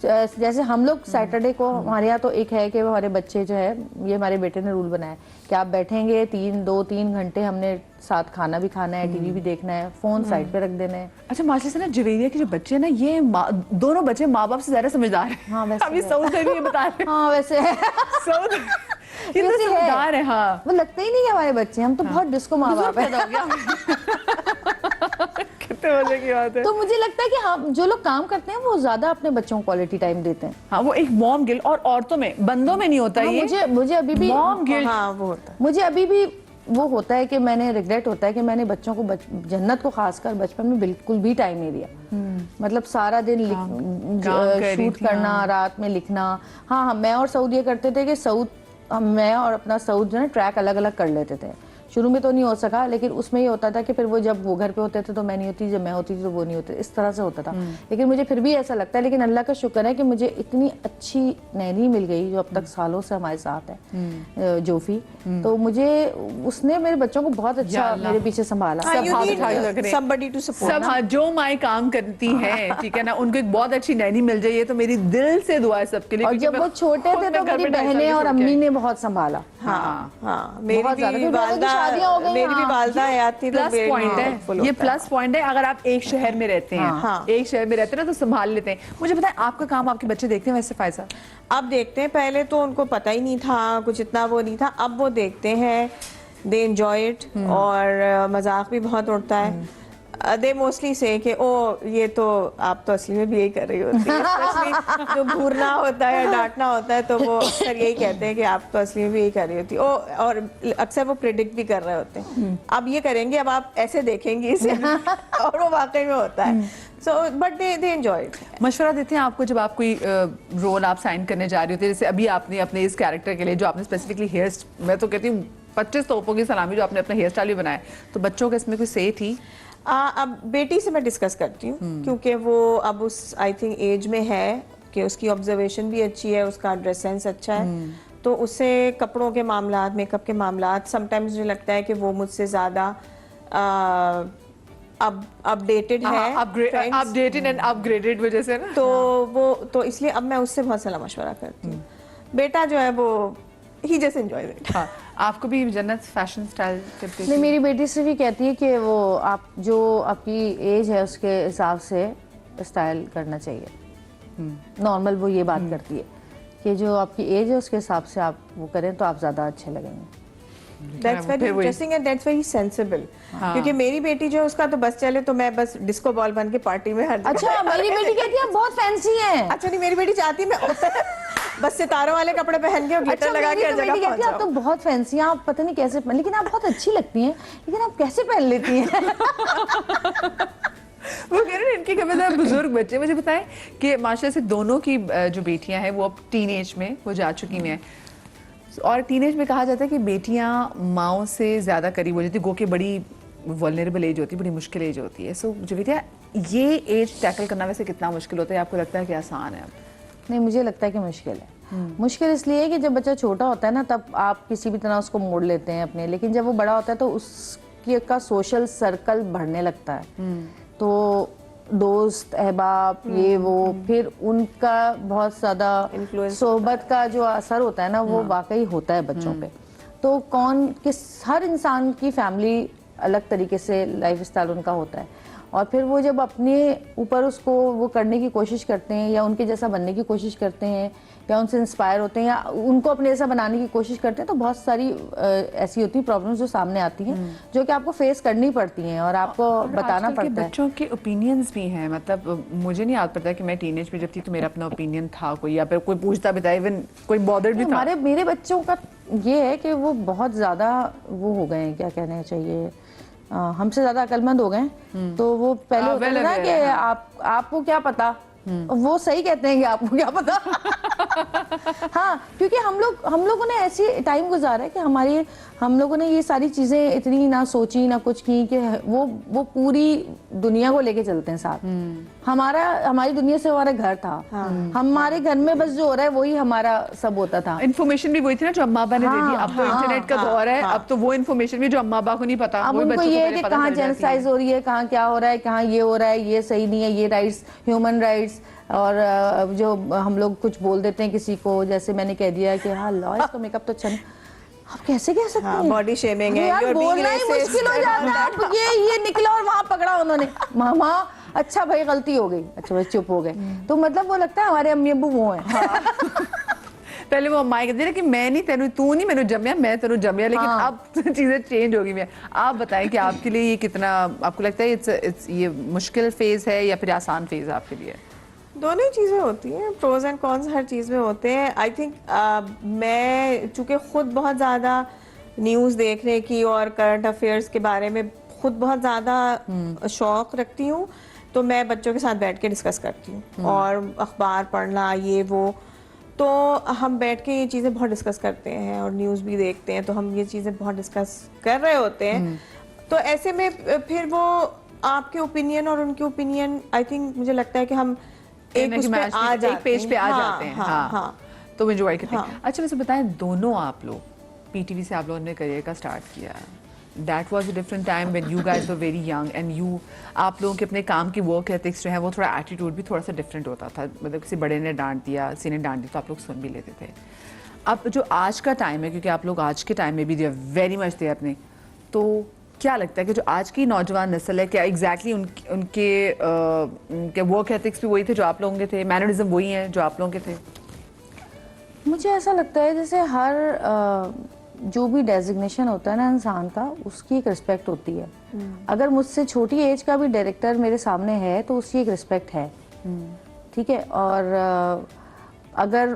जैसे हम लोग सैटरडे को हमारे यहाँ तो एक है कि हमारे बच्चे जो है, ये हमारे बेटे ने रूल बनाया कि आप बैठेंगे 2-3 घंटे, हमने साथ खाना भी खाना है, टीवी भी देखना है, फोन साइड पे रख देना है। अच्छा माशा से ना जवेरिया के जो बच्चे हैं ना, ये दोनों बच्चे माँ बाप से ज्यादा समझदार हैं। हाँ वैसे अभी सऊद भी ये बता रहे हैं। हाँ वैसे सऊद कितने समझदार है। हाँ वो लगता ही नहीं है हमारे बच्चे, हम तो बहुत डिस्को माँ बाप है। कितने मजे की बात है। तो मुझे लगता है कि हम जो लोग काम करते हैं वो ज्यादा अपने बच्चों को क्वालिटी टाइम देते हैं। हाँ वो एक मॉम गिल्ट, और औरतों में, बंदों में नहीं होता ये। मुझे अभी भी मॉम गिल्ट, हाँ वो होता है। मुझे अभी भी वो होता है कि मैंने रिग्रेट होता है कि मैंने बच्चों को जन्नत को खासकर बचपन में बिल्कुल भी टाइम नहीं दिया। मतलब सारा दिन शूट करना, रात में लिखना। हाँ, मैं और सऊद ये करते थे कि मैं और अपना सऊद जो है ट्रैक अलग अलग कर लेते थे। शुरू में तो नहीं हो सका, लेकिन उसमें ये होता था कि फिर वो जब वो घर पे होते थे तो मैं नहीं होती, जब मैं होती थी तो वो नहीं होते, इस तरह से होता था। लेकिन मुझे फिर भी ऐसा लगता है, लेकिन अल्लाह का शुक्र है कि मुझे इतनी अच्छी नैनी मिल गई जो अब तक सालों से हमारे साथ है, जोफी। तो मुझे उसने मेरे बच्चों को बहुत अच्छा मेरे पीछे संभाला। सब हाँ, जो माएँ काम करती हैं, ठीक है ना, उनको एक बहुत अच्छी नैनी मिल जाए, ये तो मेरी दिल से दुआ है सबके लिए। और जब वो छोटे थे तो मेरी बहनें और अम्मी ने बहुत संभाला। हाँ, मेरी भी वालदा याद थी। प्लस पॉइंट है ये, प्लस पॉइंट है। अगर आप एक शहर में रहते हैं, एक शहर में रहते हैं ना, तो संभाल लेते हैं। मुझे पता है आपका काम आपके बच्चे देखते हैं वैसे फायसा? अब देखते हैं, पहले तो उनको पता ही नहीं था, कुछ इतना वो नहीं था। अब वो देखते हैं, दे एंजॉय इट, और मजाक भी बहुत उड़ता है। दे मोस्टली से कि ओ ये तो आप तो असली में भी यही कर रही होती है। स्पेशली जो घूरना होता है, डांटना होता है, तो वो अक्सर यही कहते हैं कि आप तो असली में भी यही कर रही होती है। और अक्सर वो प्रेडिक्ट भी कर रहे होते हैं, अब ये करेंगे, अब आप ऐसे देखेंगे इसे। और वो वाकई में होता है। So but they enjoy. मशवरा देते हैं आपको जब आप कोई रोल आप साइन करने जा रही होती है? जैसे अभी आपने अपने इस कैरेक्टर के लिए जो आपने स्पेसिफिकली हेयर, मैं तो कहती हूँ 25 तोपों की सलामी जो आपने अपना हेयर स्टाइल भी बनाया, तो बच्चों का इसमें कोई से थी? अब बेटी से मैं डिस्कस करती हूँ, क्योंकि वो अब उस आई थिंक एज में है कि उसकी ऑब्जर्वेशन भी अच्छी है, उसका ड्रेस सेंस अच्छा है, तो उससे कपड़ों के मामलात, मेकअप के मामलात, समटाइम्स मुझे लगता है कि वो मुझसे ज़्यादा अपडेटेड है, अपडेटेड एंड अपग्रेडेड वजह से ना, तो वो तो इसलिए अब मैं उससे बहुत सलाह मशवरा करती हूँ। बेटा जो है वो ही जस्ट एंजॉय इट। हाँ, आपको भी जन्नत फैशन स्टाइल करती है? नहीं, मेरी बेटी से भी कहती है कि वो आप जो आपकी एज है उसके हिसाब से स्टाइल करना चाहिए। नॉर्मल वो ये बात करती है कि जो आपकी एज है उसके हिसाब से आप वो करें तो आप ज़्यादा अच्छे लगेंगे। That's very interesting and that's very sensible. क्योंकि मेरी बेटी जो है उसका तो बस चले तो मैं बस डिस्को बॉल बन के पार्टी में हर। अच्छा, मेरी बेटी कहती है बहुत फैंसी है। अच्छा नहीं, मेरी बेटी चाहती है मैं बस सितारों वाले कपड़े पहन के और गिटार लगा के हर जगह पहुंच जाऊं। आप तो बहुत फैंसी हैं, आप पता नहीं कैसे, लेकिन आप बहुत अच्छी लगती हैं, लेकिन आप कैसे पहन लेती हैं? वो कह रहे हैं इनके कभी बुजुर्ग बच्चे। मुझे बताएं कि माशा से दोनों की जो बेटियां हैं वो अब टीनेज में वो जा चुकी हैं, और टीनेज में कहा जाता है कि बेटियां माओ से ज़्यादा करीब हो जाती, गो के बड़ी वल्नरेबल एज होती है, बड़ी मुश्किल एज होती है। सो जवेरिया, ये एज टैकल करना वैसे कितना मुश्किल होता है? आपको लगता है कि आसान है? नहीं, मुझे लगता है कि मुश्किल है। मुश्किल इसलिए है कि जब बच्चा छोटा होता है ना, तब आप किसी भी तरह उसको मोड़ लेते हैं अपने, लेकिन जब वो बड़ा होता है तो उसकी का सोशल सर्कल बढ़ने लगता है, तो दोस्त अहबाब ये वो, फिर उनका बहुत ज़्यादा सोहबत का जो असर होता है ना, वो वाकई होता है बच्चों पे। तो हर इंसान की फैमिली अलग तरीके से लाइफ स्टाइल उनका होता है, और फिर वो जब अपने ऊपर उसको वो करने की कोशिश करते हैं या उनके जैसा बनने की कोशिश करते हैं या उनसे इंस्पायर होते हैं या उनको अपने जैसा बनाने की कोशिश करते हैं, तो बहुत सारी ऐसी होती प्रॉब्लम्स जो सामने आती हैं, जो कि आपको फेस करनी पड़ती हैं और आपको बताना पड़ता है। बच्चों के ओपिनियंस भी हैं, मतलब मुझे नहीं याद पड़ता कि मैं टीनेज में जब थी तो मेरा अपना ओपिनियन था कोई, या फिर कोई पूछता भी था, इवन कोई बॉदर्ड भी था। मेरे बच्चों का ये है कि वो बहुत ज़्यादा वो हो गए हैं, क्या कहना चाहिए, हमसे ज्यादा अकलमंद हो गए। तो वो पहले होता था ना कि आपको क्या पता, वो सही कहते हैं कि आपको क्या पता। हाँ, क्योंकि हम लोगों ने ऐसी टाइम गुजारा है कि हम लोगों ने ये सारी चीजें इतनी ना सोची ना कुछ की कि वो पूरी दुनिया को लेके चलते हैं साथ। हमारी दुनिया से हमारा घर था। हमारे घर में बस जो हो रहा है वही हमारा सब होता था। इन्फॉर्मेशन भी वही थी ना जो अम्मा अब्बा ने दे दी। अब तो इंटरनेट का दौर है, अब तो वो इन्फॉर्मेशन भी जो अम्मा अब्बा को नहीं पता, अब उनको ये है कि कहाँ जेनोसाइड हो रही है, कहाँ क्या हो रहा है, कहाँ ये हो रहा है, ये सही नहीं है, ये राइट्स, ह्यूमन राइट्स, और जो हम लोग कुछ बोल देते हैं किसी को, जैसे मैंने कह दिया कि हाँ लॉ इसका मेकअप तो अच्छा नहीं, आप कैसे कह सकते हैं? बॉडी शेमिंग है, यार you're being बोलना ही racist मुश्किल हो and जाता all है। that. अब ये निकला और वहां पकड़ा उन्होंने, मामा अच्छा भाई गलती हो गई, अच्छा भाई चुप हो गए। तो मतलब वो लगता है हमारे अम्मी अब्बू वो हैं। पहले वो अम्मा कहती है कि मैं नहीं तेनू, तू नहीं मैंने जमिया, मैं तेनू जमिया, लेकिन हाँ। अब चीजें चेंज हो गई हैं। आप बताएं कि आपके लिए ये कितना, आपको लगता है इट्स ये मुश्किल फेज है या फिर आसान फेज है आपके लिए? दोनों ही चीज़ें होती हैं, प्रोज एंड कॉन्स हर चीज़ में होते हैं। आई थिंक मैं चूँकि खुद बहुत ज़्यादा न्यूज़ देखने की और करंट अफेयर्स के बारे में खुद बहुत ज़्यादा शौक रखती हूँ, तो मैं बच्चों के साथ बैठ के डिस्कस करती हूँ और अखबार पढ़ना ये वो, तो हम बैठ के ये चीज़ें बहुत डिस्कस करते हैं और न्यूज़ भी देखते हैं, तो हम ये चीज़ें बहुत डिस्कस कर रहे होते हैं। तो ऐसे में फिर वो आपके ओपिनियन और उनके ओपिनियन, आई थिंक मुझे लगता है कि हम एक उस पे आ जाते हैं, एक पेज पे आ जाते हैं। हाँ, हाँ। तो एंजॉय करते हैं। हाँ। अच्छा वैसे बताएं, दोनों आप लोग पीटीवी से आप लोगों ने करियर का स्टार्ट किया, that was a different time when you guys were very young and you, आप लोगों के अपने काम की वर्क एथिक्स जो है वो थोड़ा एटीट्यूड भी थोड़ा सा डिफरेंट होता था, मतलब किसी बड़े ने डांट दिया, किसी ने डांट दी तो आप लोग सुन भी लेते थे। अब जो आज का टाइम है, क्योंकि आप लोग आज के टाइम में भी दे वेरी मच दे अपने, तो क्या लगता है कि जो आज की नौजवान नस्ल है, क्या एग्जैक्टली उनके वर्क एथिक्स भी वही थे जो आप लोगों के थे, मैनरिज्म वही हैं जो आप लोगों के थे? मुझे ऐसा लगता है जैसे हर जो भी डेजिग्नेशन होता है ना इंसान का, उसकी एक रिस्पेक्ट होती है। अगर मुझसे छोटी एज का भी डायरेक्टर मेरे सामने है तो उसकी एक रिस्पेक्ट है, ठीक है। और अगर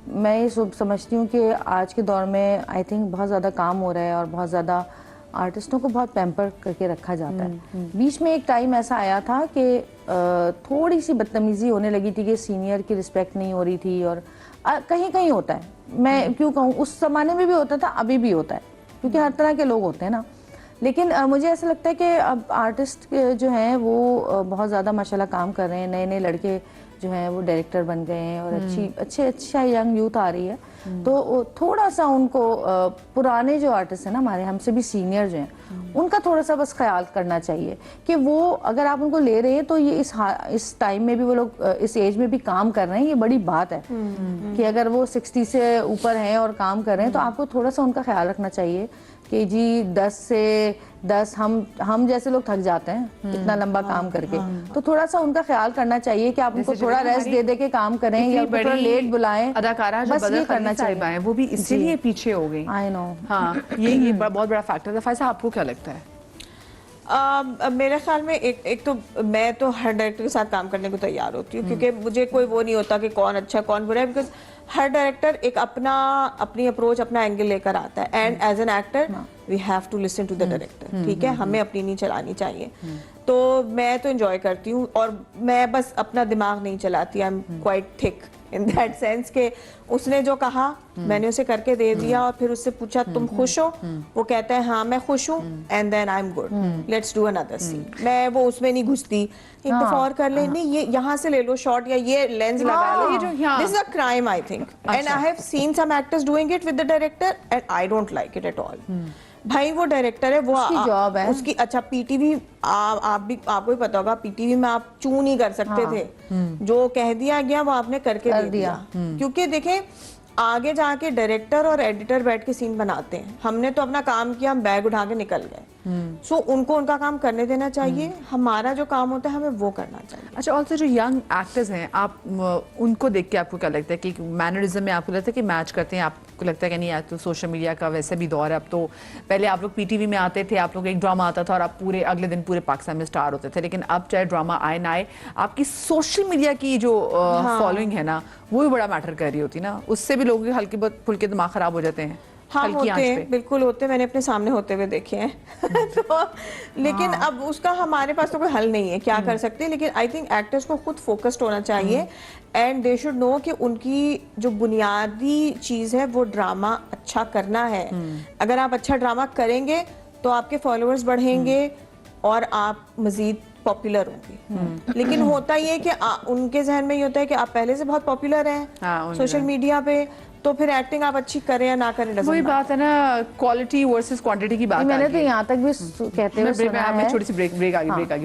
मैं ये समझती हूँ कि आज के दौर में आई थिंक बहुत ज़्यादा काम हो रहा है और बहुत ज़्यादा आर्टिस्टों को बहुत पैम्पर करके रखा जाता है। बीच में एक टाइम ऐसा आया था कि थोड़ी सी बदतमीजी होने लगी थी कि सीनियर की रिस्पेक्ट नहीं हो रही थी, और कहीं कहीं होता है, मैं क्यों कहूँ, उस जमाने में भी होता था, अभी भी होता है, क्योंकि हर तरह के लोग होते हैं ना। लेकिन मुझे ऐसा लगता है कि अब आर्टिस्ट जो हैं वो बहुत ज़्यादा माशाल्लाह काम कर रहे हैं, नए नए लड़के जो हैं वो डायरेक्टर बन गए हैं और अच्छा यंग यूथ आ रही है। तो थोड़ा सा उनको पुराने जो आर्टिस्ट हैं ना हमारे, हमसे भी सीनियर जो हैं, उनका थोड़ा सा बस ख्याल करना चाहिए कि वो अगर आप उनको ले रहे हैं तो ये इस टाइम में भी वो लोग इस एज में भी काम कर रहे हैं, ये बड़ी बात है कि अगर वो 60 से ऊपर हैं और काम कर रहे हैं तो आपको थोड़ा सा उनका ख्याल रखना चाहिए कि जी 10 से 10 हम जैसे लोग थक जाते हैं इतना लंबा काम करके, तो थोड़ा सा उनका ख्याल करना चाहिए कि आप उनको थोड़ा रेस्ट दे के काम करें या थोड़ा लेट बुलाएं। अदाकारा जो बदर करना चाहिए वो भी इसीलिए पीछे हो गई। आई नो, हाँ, ये बहुत बड़ा फैक्टर है। फायसा, आपको क्या लगता है? मेरे ख्याल में एक तो मैं तो हर डायरेक्टर के साथ काम करने को तैयार होती हूँ, क्योंकि मुझे कोई वो नहीं होता कि कौन अच्छा कौन बुरा है, बिकॉज हर डायरेक्टर एक अपनी अप्रोच, अपना एंगल लेकर आता है, and as an actor we have to listen to the director, ठीक है, हमें अपनी नहीं चलानी चाहिए। तो मैं तो एंजॉय करती हूँ और मैं बस अपना दिमाग नहीं चलाती, I am quite thick in that sense के उसने जो कहा मैंने उसे करके दे दिया, और फिर उससे पूछा तुम खुश हो, वो कहता है हाँ मैं खुश हूँ, and then I am good, let's do another scene. मैं वो उसमें नहीं घुसती, एक दफा और कर ले, नहीं ये यहाँ से ले लो शॉट या ये लेंस लगा लो, this is a crime I think, and I have seen some actors doing it with the director and I don't like it at all. भाई वो डायरेक्टर है, वो उसकी जॉब है, उसकी। अच्छा पीटीवी आपको भी पता होगा, पीटीवी में आप चू नहीं कर सकते थे, जो कह दिया गया वो आपने करके दे दिया। क्योंकि देखें आगे जाके डायरेक्टर और एडिटर बैठ के सीन बनाते हैं, हमने तो अपना काम किया, हम बैग उठा के निकल गए। सो उनको उनका काम करने देना चाहिए, हमारा जो काम होता है हमें वो करना चाहिए। अच्छा, ऑल्सो जो यंग एक्टर्स हैं, आप उनको देख के आपको क्या लगता है कि मैनरिज्म में आपको लगता है कि मैच करते हैं? आपको लगता है कि नहीं, आज तो सोशल मीडिया का वैसे भी दौर है, अब तो पहले आप लोग पीटीवी में आते थे, आप लोग एक ड्रामा आता था और आप पूरे अगले दिन पूरे पाकिस्तान में स्टार होते थे, लेकिन अब चाहे ड्रामा आए ना आए, आपकी सोशल मीडिया की जो फॉलोइंग है ना, वो भी बड़ा मैटर कर रही होती ना, उससे भी लोगों के हल्के बहुत फुल्के दिमाग खराब हो जाते हैं। हाँ होते हैं, बिल्कुल होते हैं, मैंने अपने सामने होते हुए देखे हैं। तो लेकिन अब उसका हमारे पास तो कोई हल नहीं है, क्या कर सकते हैं। लेकिन आई थिंक एक्टर्स को खुद फोकस्ड होना चाहिए, एंड दे शुड नो कि उनकी जो बुनियादी चीज़ है वो ड्रामा अच्छा करना है। अगर आप अच्छा ड्रामा करेंगे तो आपके फॉलोअर्स बढ़ेंगे और आप मजीद पॉपुलर होंगे। लेकिन होता ये है कि उनके जहन में ये होता है कि आप पहले से बहुत पॉपुलर हैं सोशल मीडिया पे, तो फिर एक्टिंग आप अच्छी करें या ना करें, वही बात है ना, क्वालिटी वर्सेस क्वांटिटी की बात। मैंने तो यहाँ तक भी कहते हुए सुना है, छोटी सी ब्रेक आ गई।